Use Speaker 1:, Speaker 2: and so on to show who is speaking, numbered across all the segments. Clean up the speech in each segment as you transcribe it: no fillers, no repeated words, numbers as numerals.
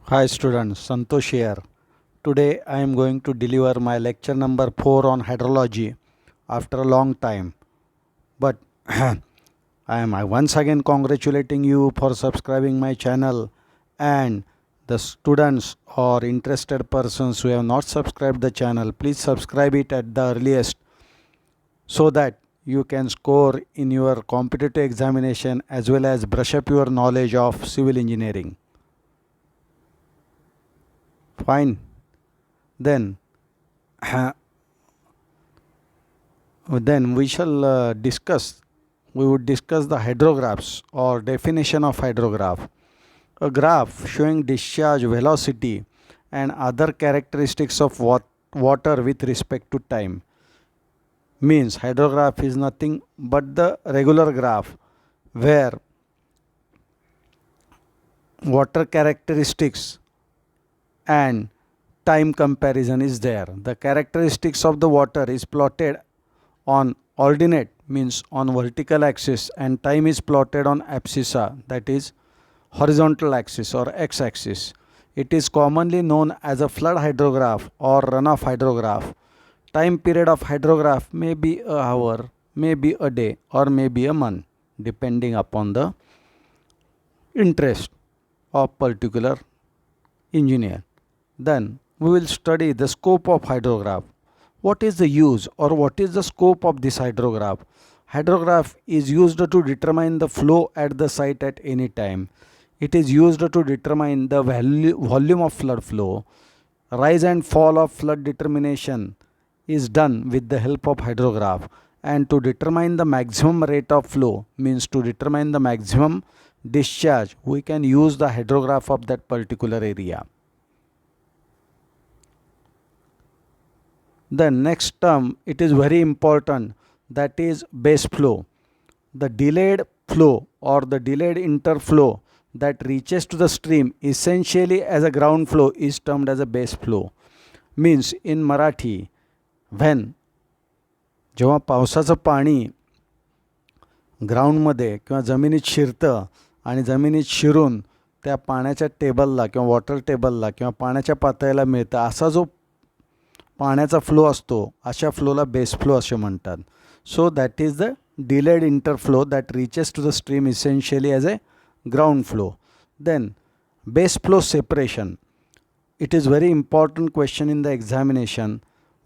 Speaker 1: Hi students, Santosh here. Today I am going to deliver my lecture number 4 on hydrology after a long time. But I am once again congratulating you for subscribing my channel, and the students or interested persons who have not subscribed the channel, please subscribe it at the earliest so that you can score in your competitive examination as well as brush up your knowledge of civil engineering. Fine. Then Then we would discuss the hydrographs or definition of hydrograph. A graph showing discharge velocity and other characteristics of water with respect to time. Means hydrograph is nothing but the regular graph where water characteristics and time comparison is there. The characteristics of the water is plotted on ordinate, means on vertical axis, and time is plotted on abscissa, that is horizontal axis or x axis. It is commonly known as a flood hydrograph or runoff hydrograph. Time period of hydrograph may be an hour, may be a day, or may be a month, depending upon the interest of particular engineer. Then we will study the scope of hydrograph. What is the use or what is the scope of this hydrograph? Hydrograph is used to determine the flow at the site at any time. It is used to determine the volume of flood flow. Rise and fall of flood determination is done with the help of hydrograph, and to determine the maximum rate of flow, means to determine the maximum discharge, we can use the hydrograph of that particular area. The next term, it is very important, that is base flow. The delayed flow or the delayed interflow that reaches to the stream essentially as a ground flow is termed as a base flow. Means in Marathi, when जेव्हा पावसाचं पाणी ग्राउंडमध्ये किंवा जमिनीत शिरतं आणि जमिनीत शिरून त्या पाण्याच्या टेबलला किंवा वॉटर टेबलला किंवा पाण्याच्या पातळीला मिळतं, असा जो पाण्याचा फ्लो असतो, अशा फ्लोला बेस फ्लो असे म्हणतात. So that is the delayed interflow that reaches to the stream essentially as a ground flow. Then base flow separation. It is very important question in the examination.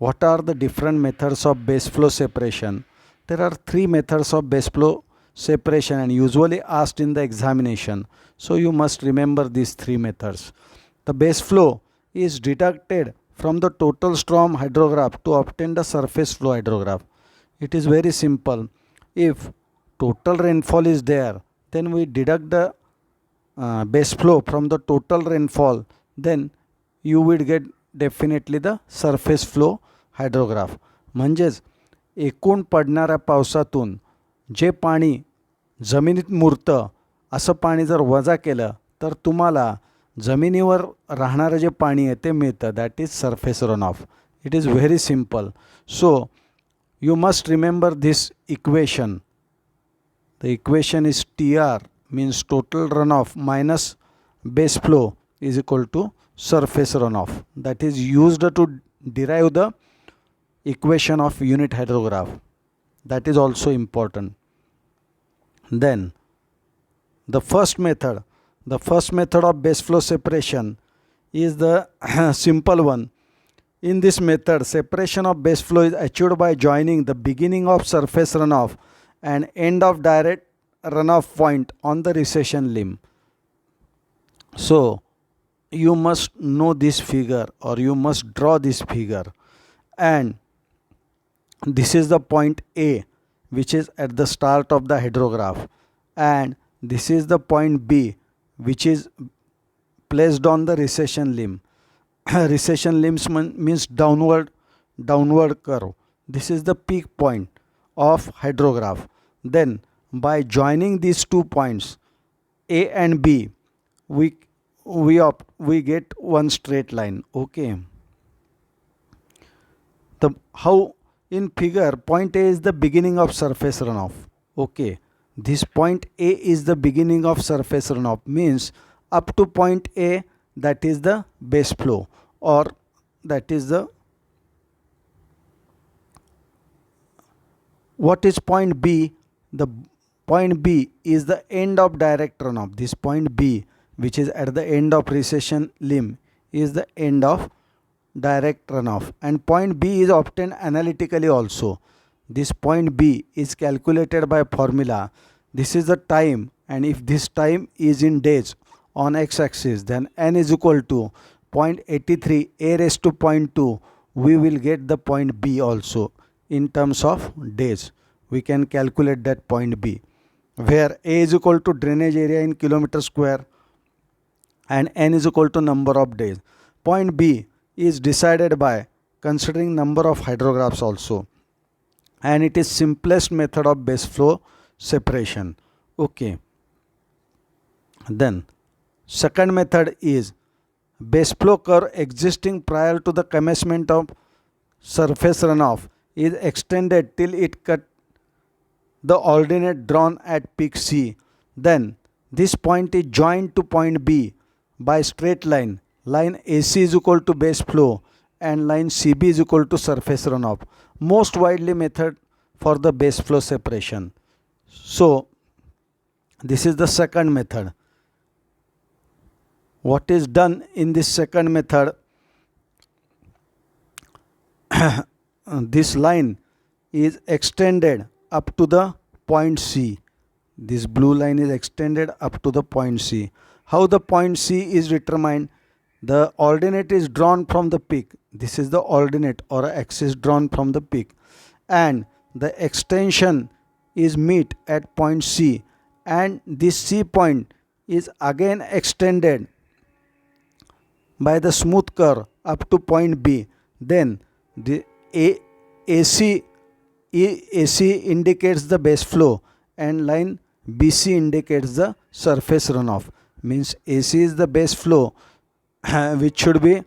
Speaker 1: What are the different methods of base flow separation? There are 3 methods of base flow separation and usually asked in the examination. So you must remember these 3 methods. The base flow is deducted from the total storm hydrograph to obtain the surface flow hydrograph. It is very simple. If total rainfall is there, then we deduct the base flow from the total rainfall, then you will get definitely the surface flow hydrograph. म्हणजेच एकूण पडणाऱ्या पावसातून जे पाणी जमिनीत मुरतं, असं पाणी जर वजा केलं तर तुम्हाला जमिनीवर राहणारं जे पाणी आहे ते मिळतं. That is surface run of. It is very simple. So you must remember this equation. The equation is TR, means total runoff minus base flow is equal to surface runoff. That is used to derive the equation of unit hydrograph. That is also important. Then the first method of base flow separation is the simple one. In this method, separation of base flow is achieved by joining the beginning of surface runoff and end of direct runoff point on the recession limb. So you must know this figure or you must draw this figure, and this is the point A, which is at the start of the hydrograph, and this is the point B, which is placed on the recession limb. Recession limbs means downward curve. This is the peak point of hydrograph. Then by joining these 2 points A and B, we get one straight line. Okay. How in figure, point A is the beginning of surface runoff. Okay. This point A is the beginning of surface runoff, means up to point A that is the base flow, or that is the what is point B? The point B is the end of direct runoff. This point B, which is at the end of recession limb, is the end of direct runoff, and point B is obtained analytically also. This point B is calculated by formula. This is the time, and if this time is in days on x-axis, then n is equal to 0.83 a raised to 0.2. We will get the point B also in terms of days. We can calculate that point B, where A is equal to drainage area in kilometer square and n is equal to number of days. Point B is decided by considering number of hydrographs also, and it is simplest method of base flow separation. Okay. Then second method is base flow curve existing prior to the commencement of surface runoff is extended till it cut the ordinate drawn at peak C. Then this point is joined to point B by straight line. Line AC is equal to base flow and line CB is equal to surface runoff. Most widely method for the base flow separation. So this is the second method. What is done in this second method? This line is extended up to the point C. This blue line is extended up to the point C. How the point C is determined? The ordinate is drawn from the peak. This is the ordinate or axis drawn from the peak, and the extension is meet at point C, and this C point is again extended by the smooth curve up to point B. Then the AC indicates the base flow and line BC indicates the surface runoff. Means AC is the base flow, which should be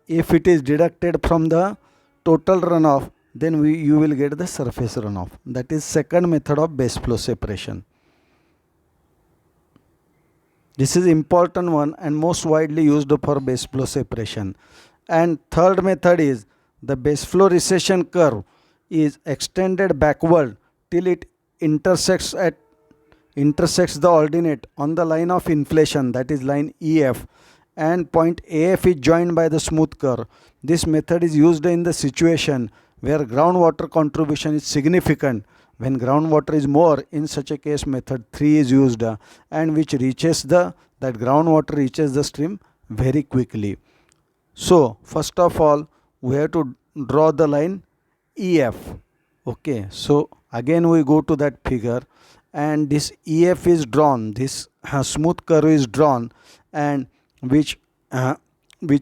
Speaker 1: if it is deducted from the total runoff, then you will get the surface runoff. That is second method of base flow separation. This is important one and most widely used for base flow separation. And third method is the base flow recession curve is extended backward till it intersects the ordinate on the line of inflation, that is line EF, and point AF is joined by the smooth curve. This method is used in the situation where groundwater contribution is significant. When groundwater is more, in such a case method 3 is used, and which reaches that groundwater reaches the stream very quickly. So first of all we have to draw the line EF. Okay, so again we go to that figure, and this EF is drawn, this smooth curve is drawn, and which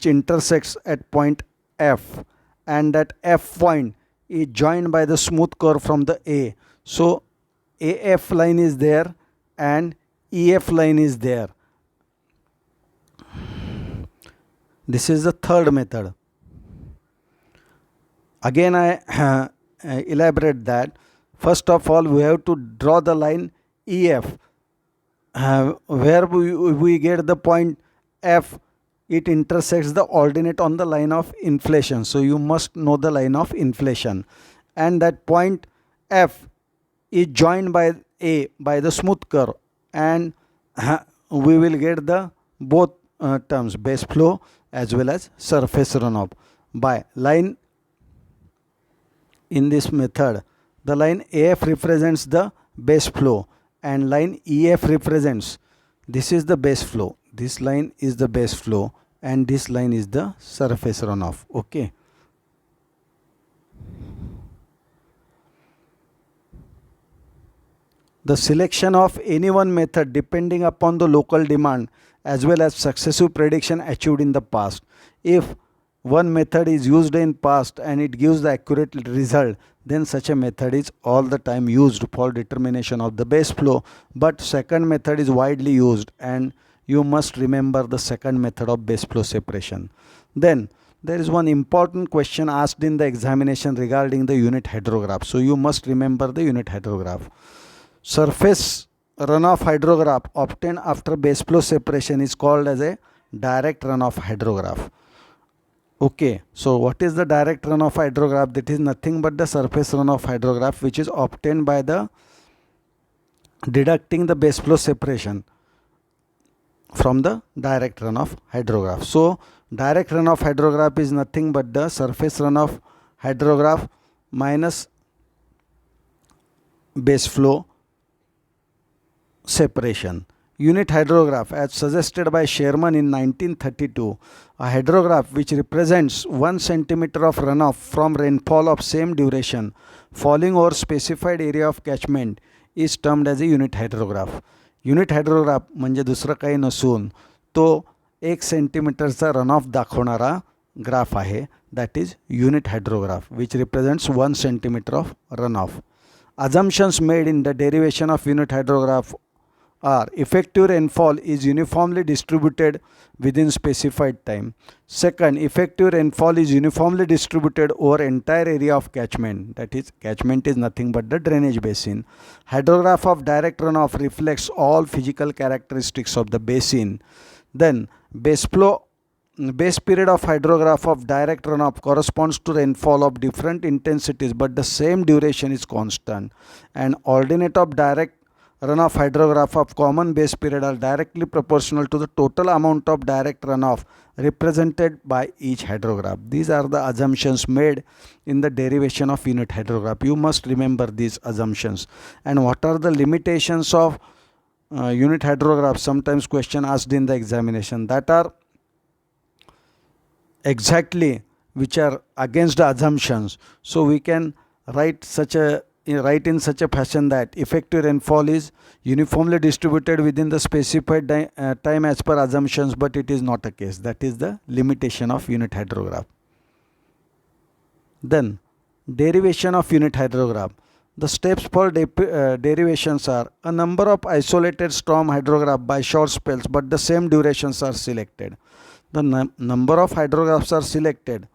Speaker 1: intersects at point F, and that F point is joined by the smooth curve from the A. So AF line is there and EF line is there. This is the third method. Again I elaborate that. First of all we have to draw the line EF, where we get the point F. It intersects the ordinate on the line of inflation. So you must know the line of inflation, and that point F is joined by A by the smooth curve, and we will get the both terms, base flow as well as surface runoff by line. In this method the line AF represents the base flow and line EF represents, this is the base flow, this line is the base flow, and this line is the surface runoff. Okay. The selection of any one method depending upon the local demand as well as successive prediction achieved in the past. If one method is used in past and it gives the accurate result, then such a method is all the time used for determination of the base flow. But second method is widely used, and you must remember the second method of base flow separation. Then there is one important question asked in the examination regarding the unit hydrograph. So you must remember the unit hydrograph. Surface runoff hydrograph obtained after base flow separation is called as a direct runoff hydrograph. Okay, so what is the direct runoff hydrograph? That is nothing but the surface runoff hydrograph, which is obtained by the deducting the base flow separation from the direct runoff hydrograph. So direct runoff hydrograph is nothing but the surface runoff hydrograph minus base flow separation. Unit hydrograph, as suggested by Sherman in 1932, a hydrograph which represents 1 centimeter of runoff from rainfall of same duration falling over specified area of catchment is termed as a unit hydrograph. Unit hydrograph म्हणजे दुसरं काही नसून तो 1 सेंटीमीटरचा runoff दाखवणारा graph आहे. That is unit hydrograph which represents 1 centimetre of runoff. Assumptions made in the derivation of unit hydrograph are effective rainfall is uniformly distributed within specified time. Second, effective rainfall is uniformly distributed over entire area of catchment. That is, catchment is nothing but the drainage basin. Hydrograph of direct runoff reflects all physical characteristics of the basin. Then base period of hydrograph of direct runoff corresponds to rainfall of different intensities, but the same duration is constant. And ordinate of direct runoff hydrograph of common base period are directly proportional to the total amount of direct runoff represented by each hydrograph. These are the assumptions made in the derivation of unit hydrograph. You must remember these assumptions. And what are the limitations of unit hydrograph? Sometimes question asked in the examination, that are exactly which are against the assumptions. So we can write in such a fashion that effective rainfall is uniformly distributed within the specified time as per assumptions, but it is not a case. That is the limitation of unit hydrograph. Then derivation of unit hydrograph. The steps for derivations are: a number of isolated storm hydrograph by short spells but the same durations are selected. The number of hydrographs are selected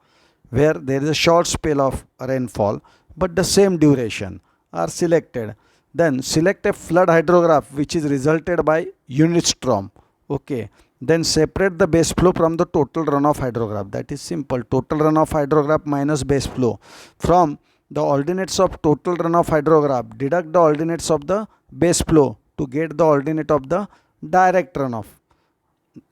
Speaker 1: where there is a short spell of rainfall but the same duration are selected. Then select a flood hydrograph which is resulted by unit storm. Okay. Then separate the base flow from the total runoff hydrograph. That is simple. Total runoff hydrograph minus base flow. From the ordinates of total runoff hydrograph, deduct the ordinates of the base flow to get the ordinate of the direct runoff,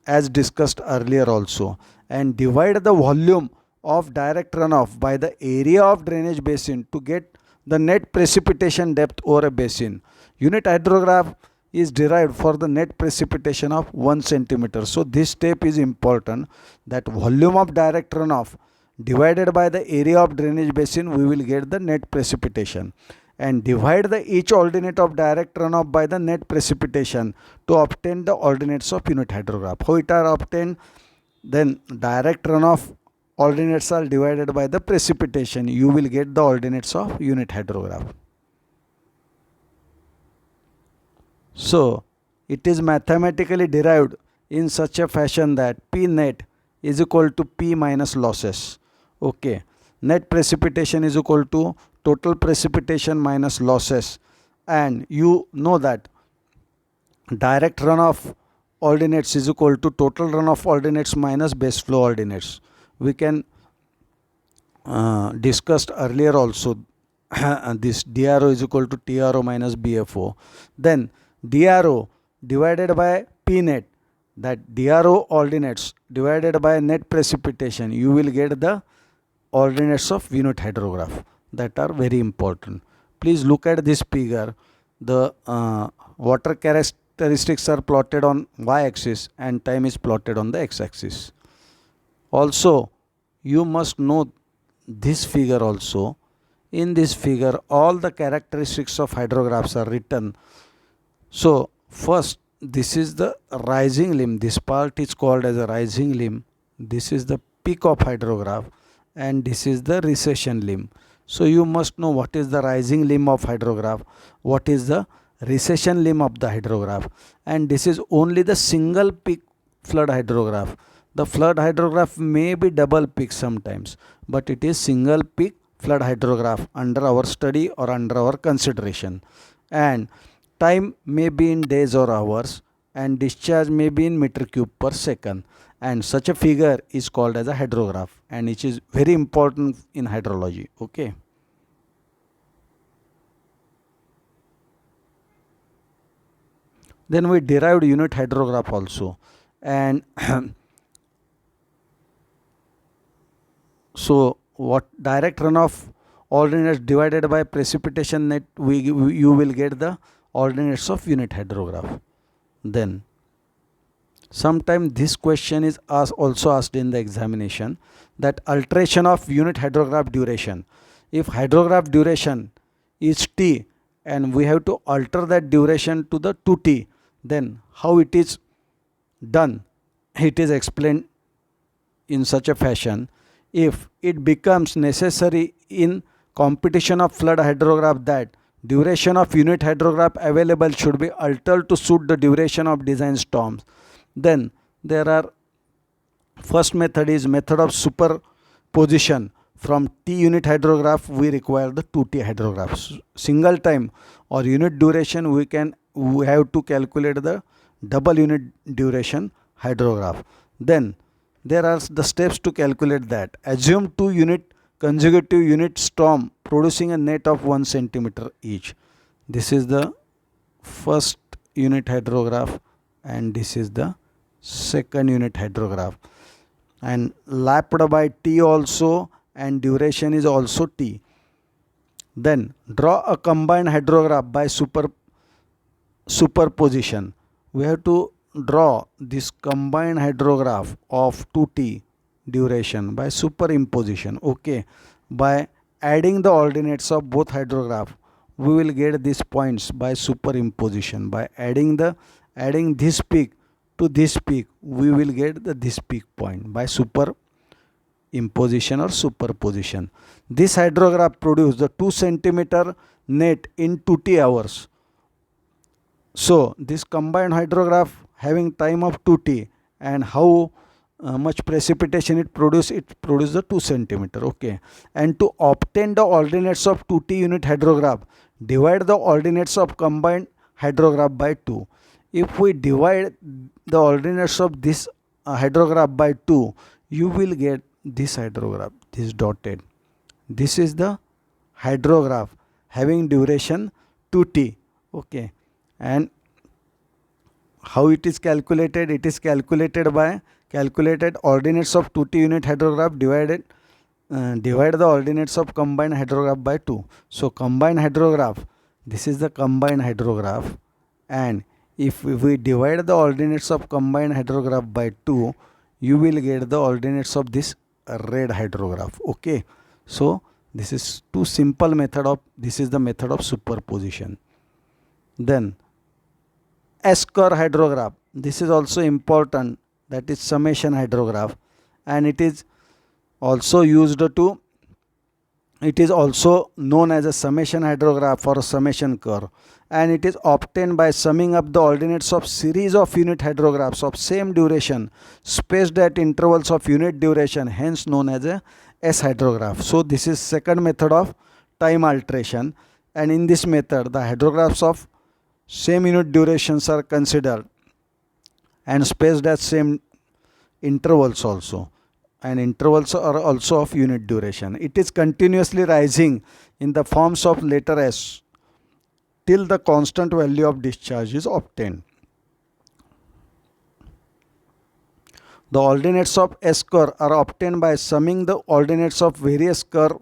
Speaker 1: as discussed earlier also, and divide the volume of direct runoff by the area of drainage basin to get the net precipitation depth over a basin. Unit hydrograph is derived for the net precipitation of 1 centimeter. So this step is important, that volume of direct runoff divided by the area of drainage basin, we will get the net precipitation, and divide the each ordinate of direct runoff by the net precipitation to obtain the ordinates of unit hydrograph. How it are obtained? Then direct runoff ordinates are divided by the precipitation. You will get the ordinates of unit hydrograph. So it is mathematically derived in such a fashion that P net is equal to P minus losses. Okay. Net precipitation is equal to total precipitation minus losses, and you know that direct runoff ordinates is equal to total runoff ordinates minus base flow ordinates. We can discussed earlier also this DRO is equal to TRO minus BFO. Then DRO divided by P net, that DRO ordinates divided by net precipitation, you will get the ordinates of unit hydrograph. That are very important. Please look at this figure. The water characteristics are plotted on y-axis and time is plotted on the x-axis. Also, you must know this figure also. In this figure, all the characteristics of hydrographs are written. So, first, this is the rising limb. This part is called as a rising limb. This is the peak of hydrograph, and this is the recession limb. So you must know what is the rising limb of hydrograph, what is the recession limb of the hydrograph, and this is only the single peak flood hydrograph. The flood hydrograph may be double peak sometimes, but it is single peak flood hydrograph under our study or under our consideration. And time may be in days or hours, and discharge may be in meter cube per second. and such a figure is called as a hydrograph, and it is very important in hydrology. Okay. Then we derived unit hydrograph also, and so what direct runoff ordinates divided by precipitation net, you will get the ordinates of unit hydrograph. Then sometimes this question is also asked in the examination, that alteration of unit hydrograph duration. If hydrograph duration is t and we have to alter that duration to the 2t, then how it is done? It is explained in such a fashion. If it becomes necessary in competition of flood hydrograph that duration of unit hydrograph available should be altered to suit the duration of design storms, then there are, first method is method of superposition. From T unit hydrograph we require the 2T hydrographs. Single time or unit duration we have to calculate the double unit duration hydrograph. Then there are the steps to calculate that. Assume 2 consecutive unit storm producing a net of 1 centimeter each. This is the first unit hydrograph and this is the second unit hydrograph, and lapped by T also, and duration is also T. Then draw a combined hydrograph by superposition. We have to draw this combined hydrograph of 2T duration by superimposition. Okay, by adding the ordinates of both hydrograph we will get these points by superimposition. By adding this peak to this peak we will get this peak point by superimposition or superposition. This hydrograph produces the 2 centimeter net in 2T hours. So this combined hydrograph having time of 2T, and how much precipitation it produces the 2 centimeter. Okay, and to obtain the ordinates of 2T unit hydrograph, divide the ordinates of combined hydrograph by 2. If we divide the ordinates of this hydrograph by 2, you will get this hydrograph, this dotted. This is the hydrograph having duration 2T. Okay, and how it is calculated? It is calculated by calculated ordinates of 2T unit hydrograph divide the ordinates of combined hydrograph by 2. So combined hydrograph, this is the combined hydrograph, and if we divide the ordinates of combined hydrograph by 2, you will get the ordinates of this red hydrograph. Okay, so this is too simple method of, this is the method of superposition. Then S-curve hydrograph, this is also important, that is summation hydrograph, and it is also known as a summation hydrograph or a summation curve, and it is obtained by summing up the ordinates of series of unit hydrographs of same duration spaced at intervals of unit duration, hence known as a S hydrograph. So this is second method of time alteration, and in this method the hydrographs of same unit durations are considered and spaced at same intervals also, and intervals are also of unit duration. It is continuously rising in the forms of letter S till the constant value of discharge is obtained. The ordinates of S curve are obtained by summing the ordinates of various curves.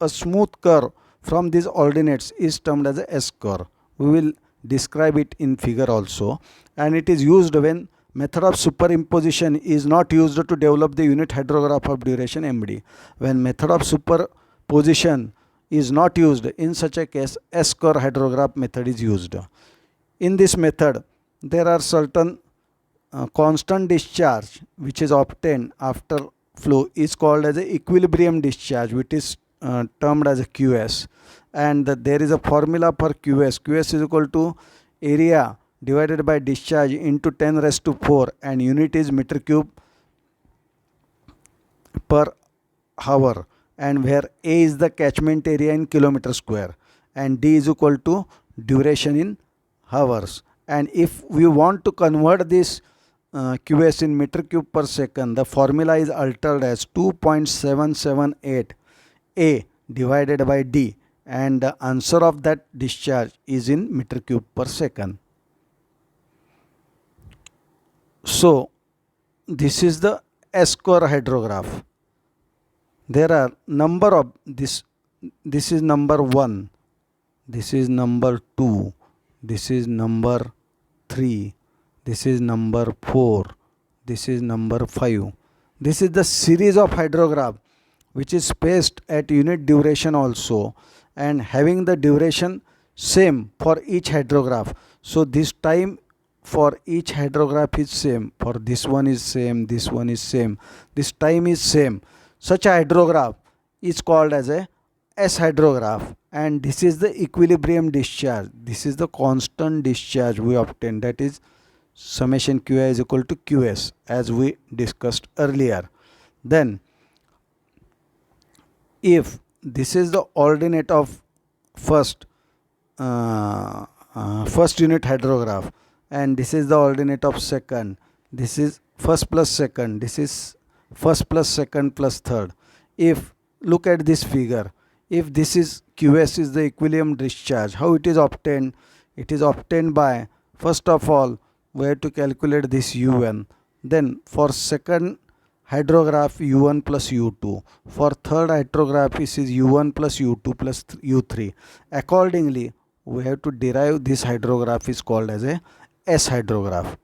Speaker 1: A smooth curve from these ordinates is termed as a S curve. We will describe it in figure also, and it is used when method of superimposition is not used to develop the unit hydrograph of duration MD. When method of superposition is not used, in such a case S curve hydrograph method is used. In this method there are certain constant discharge which is obtained after flow is called as a equilibrium discharge, which is termed as a QS, and there is a formula for QS. QS is equal to area divided by discharge into 10 raised to 4, and unit is meter cube per hour, and where A is the catchment area in kilometer square and D is equal to duration in hours. And if we want to convert this QS in meter cube per second, the formula is altered as 2.778 A divided by D, and the answer of that discharge is in meter cube per second. So this is the S-core hydrograph. There are number of this is number 1, this is number 2, this is number 3, this is number 4, this is number 5. This is the series of hydrograph which is spaced at unit duration also, and having the duration same for each hydrograph. So this time for each hydrograph is same, for this one is same, this one is same, this time is same. Such a hydrograph is called as a S hydrograph, and this is the equilibrium discharge. This is the constant discharge we obtain, that is summation QI is equal to QS, as we discussed earlier. Then if this is the ordinate of first unit hydrograph, and this is the ordinate of second, this is first plus second, this is first plus second plus third. If look at this figure, if this is QS is the equilibrium discharge, how it is obtained? It is obtained by, first of all, we have to calculate this UN. Then for second hydrograph U1 plus U2. For third hydrograph this is U1 plus U2 plus U3. Accordingly, we have to derive this hydrograph is called as a S hydrograph.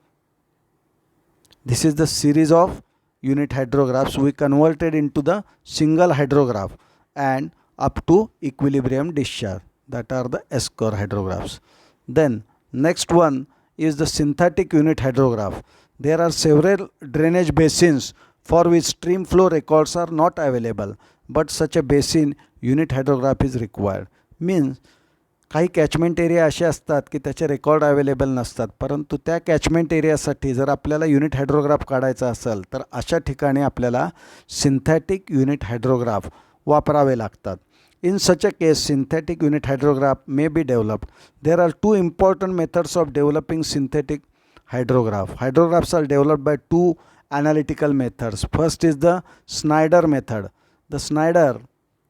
Speaker 1: This is the series of unit hydrographs we converted into the single hydrograph and up to equilibrium discharge, that are the S-core hydrographs. Then next one is the synthetic unit hydrograph. There are several drainage basins for which stream flow records are not available, but such a basin unit hydrograph is required. Means काही catchment area असे असतात की त्याचे record available नसतात, परंतु त्या catchment एरियासाठी जर आपल्याला युनिट हायड्रोग्राफ काढायचा असेल तर अशा ठिकाणी आपल्याला सिंथेटिक युनिट हायड्रोग्राफ वापरावे लागतात. In such a case, synthetic unit hydrograph may be developed. There are two important methods of developing synthetic hydrograph. Hydrographs are developed by two analytical methods. First is the Snyder method. The Snyder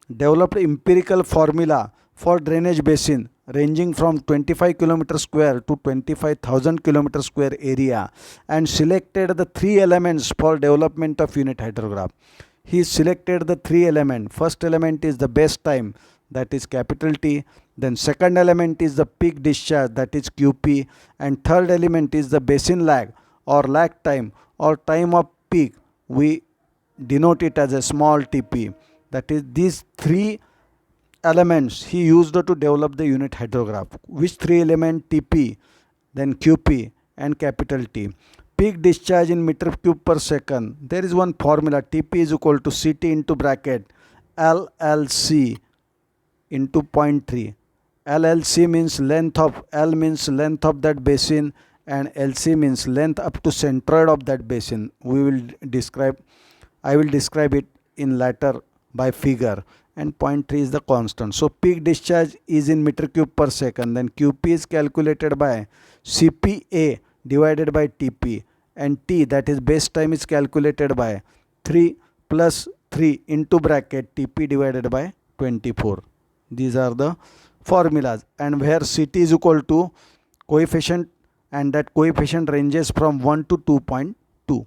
Speaker 1: developed empirical formula for drainage basin ranging from 25 km square to 25,000 km square area and selected the three elements for development of unit hydrograph. He selected the three elements. First element is the base time, that is capital T. Then second element is the peak discharge, that is QP. And third element is the basin lag or lag time or time of peak. We denote it as a small TP. That is, these three elements he used to develop the unit hydrograph. Which three elements? TP, then QP and capital T. Peak discharge in meter cube per second. There is one formula, TP is equal to CT into bracket LLC into 0.3. LLC means length of, L means length of that basin and LC means length up to centroid of that basin. I will describe it in later by figure, and 0.3 is the constant. So peak discharge is in meter cube per second. Then QP is calculated by CPA divided by TP, and T, that is base time, is calculated by 3 plus 3 into bracket TP divided by 24. These are the formulas, and where CT is equal to coefficient, and that coefficient ranges from 1 to 2.2.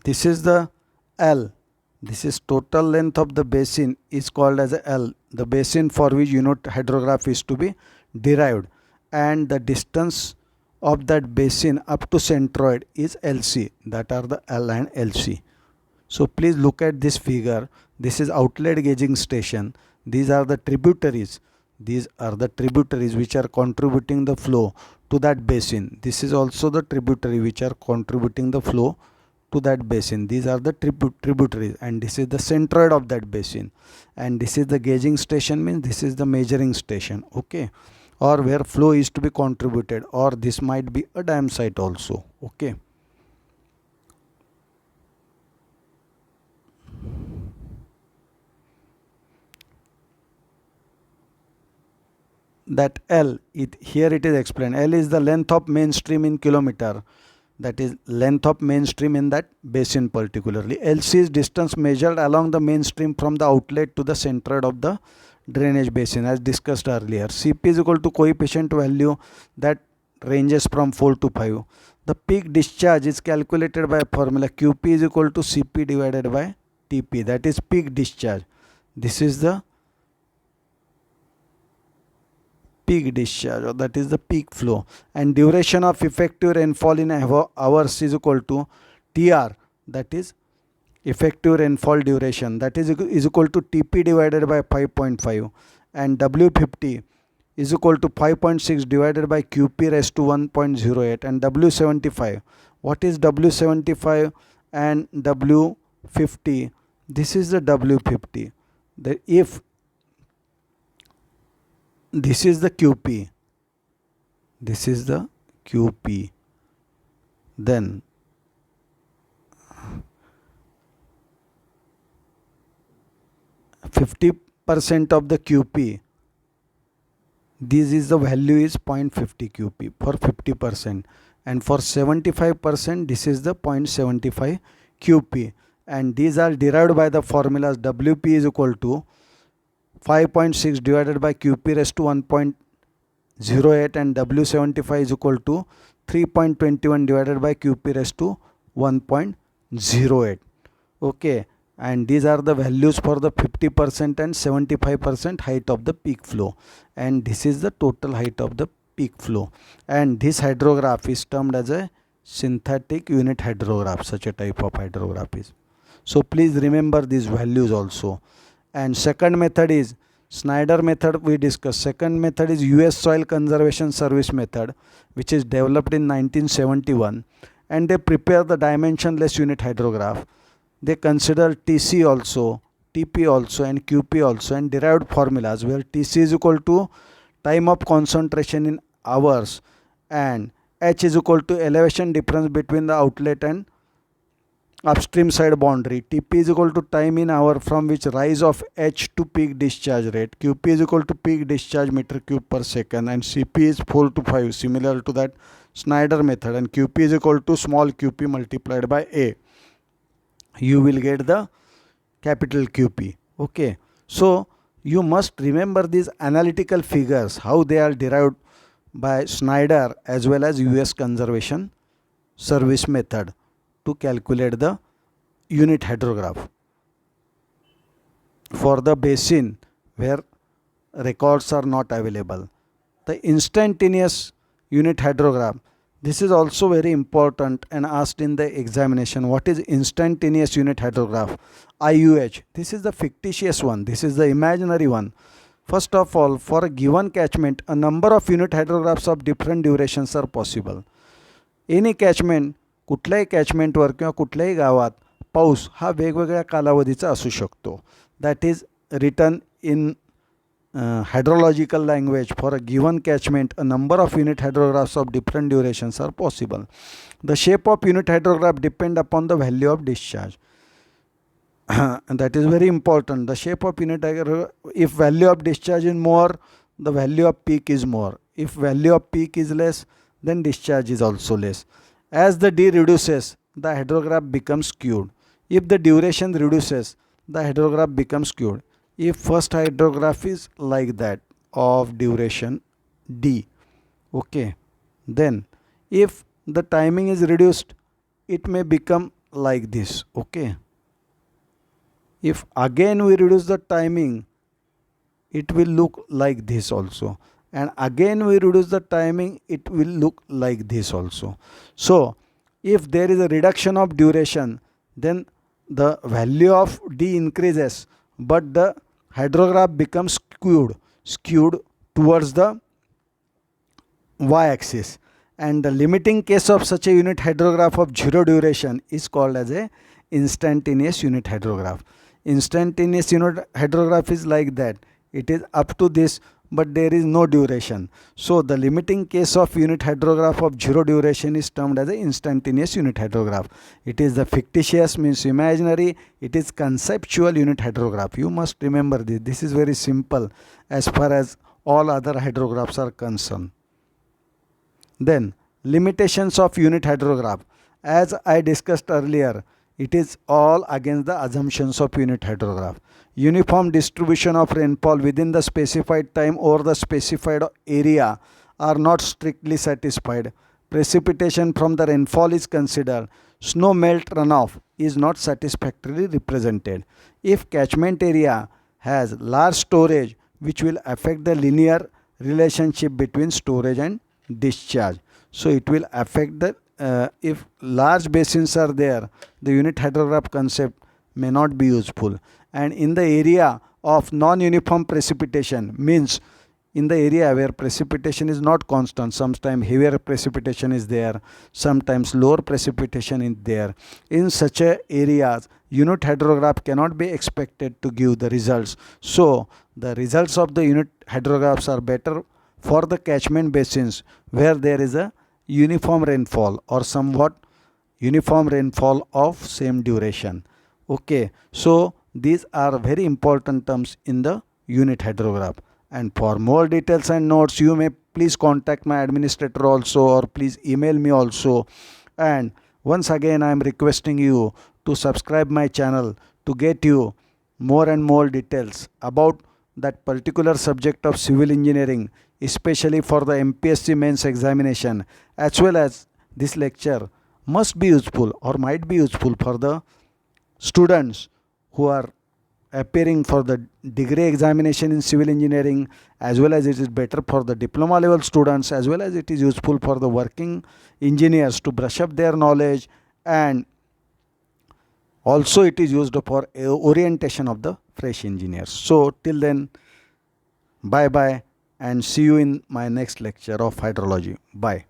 Speaker 1: This is the L. This is total length of the basin is called as a L. The basin for which unit hydrograph is to be derived, and the distance of that basin up to centroid is LC. That are the L and LC. So please look at this figure. This is outlet gauging station. These are the tributaries. These are the tributaries which are contributing the flow to that basin. This is also the tributary which are contributing the flow to that basin. These are the tributaries, and this is the centroid of that basin, and this is the gauging station, means this is the measuring station, okay, or where flow is to be contributed, or this might be a dam site also, okay. that L, here it is explained. L is the length of mainstream in kilometer, that is length of mainstream in that basin particularly. LC is distance measured along the mainstream from the outlet to the center of the drainage basin as discussed earlier. Cp is equal to coefficient value that ranges from 4 to 5. The peak discharge is calculated by a formula Qp is equal to Cp divided by Tp, that is peak discharge. This is the peak discharge, or that is the peak flow, and duration of effective rainfall in hours is equal to Tr, that is effective rainfall duration, that is equal to Tp divided by 5.5, and W50 is equal to 5.6 divided by Qp raised to 1.08, and W75, what is W75 and W50? This is the W50. If this is the Qp, this is the Qp, then %50 of the Qp, this is the value is 0.50 Qp for 50%, and for 75% this is the 0.75 Qp, and these are derived by the formulas Wp is equal to 5.6 divided by Qp raised to 1.08, and W75 is equal to 3.21 divided by Qp raised to 1.08. Okay, and these are the values for the 50% and 75% height of the peak flow, and this is the total height of the peak flow, and this hydrograph is termed as a synthetic unit hydrograph. Such a type of hydrograph is. So please remember these values also. And second method is Snyder method we discussed. Second method is US Soil Conservation Service method, which is developed in 1971, and they prepare the dimensionless unit hydrograph. They consider TC also, TP also, and QP also, and derived formulas where TC is equal to time of concentration in hours, and H is equal to elevation difference between the outlet and upstream side boundary. Tp is equal to time in hour from which rise of H to peak discharge rate. Qp is equal to peak discharge meter cube per second, and Cp is 4 to 5, similar to that Snyder method, and Qp is equal to small qp multiplied by A. You will get the capital Qp. Okay, so you must remember these analytical figures, how they are derived by Snyder as well as US Conservation Service method to calculate the unit hydrograph for the basin where records are not available. The instantaneous unit hydrograph, this is also very important and asked in the examination. What is instantaneous unit hydrograph? IUH, this is the fictitious one, this is the imaginary one. First of all, for a given catchment, a number of unit hydrographs of different durations are possible. Any catchment, कुठल्याही कॅचमेंटवर किंवा कुठल्याही गावात पाऊस हा वेगवेगळ्या कालावधीचा असू शकतो. That is written in hydrological language. For a given catchment, a number of unit hydrographs of different durations are possible. The shape of unit hydrograph depend upon the value of discharge. And that is very important. The shape of unit hydrograph, if value of discharge is more, the value of peak is more. If value of peak is less, then discharge is also less. As the D reduces, the hydrograph becomes skewed. If the duration reduces, the hydrograph becomes skewed. If first hydrograph is like that of duration D, okay, then if the timing is reduced, it may become like this, okay. If again we reduce the timing, it will look like this also, and again we reduce the timing, it will look like this also. So if there is a reduction of duration, then the value of D increases, but the hydrograph becomes skewed towards the y-axis, and the limiting case of such a unit hydrograph of zero duration is called as a instantaneous unit hydrograph. Instantaneous unit hydrograph is like that, it is up to this, but there is no duration. So the limiting case of unit hydrograph of zero duration is termed as an instantaneous unit hydrograph. It is the fictitious, means imaginary, it is conceptual unit hydrograph. You must remember this. This is very simple as far as all other hydrographs are concerned. Then limitations of unit hydrograph. As I discussed earlier, it is all against the assumptions of unit hydrograph. Uniform distribution of rainfall within the specified time over the specified area are not strictly satisfied. Precipitation from the rainfall is considered. Snow melt runoff is not satisfactorily represented. If catchment area has large storage, which will affect the linear relationship between storage and discharge. So it will affect the if large basins are there, the unit hydrograph concept may not be useful. And in the area of non-uniform precipitation, means in the area where precipitation is not constant, sometimes heavier precipitation is there, sometimes lower precipitation is there. In such a areas, unit hydrograph cannot be expected to give the results. So the results of the unit hydrographs are better for the catchment basins where there is a uniform rainfall or somewhat uniform rainfall of same duration. Okay, so these are very important terms in the unit hydrograph. And for more details and notes, you may please contact my administrator also, or please email me also. And once again, I am requesting you to subscribe my channel to get you more and more details about that particular subject of civil engineering, especially for the MPSC mains examination, as well as this lecture must be useful or might be useful for the students who are appearing for the degree examination in civil engineering, as well as it is better for the diploma level students, as well as it is useful for the working engineers to brush up their knowledge, and also it is used for orientation of the fresh engineers. So till then, bye bye and see you in my next lecture of hydrology. Bye.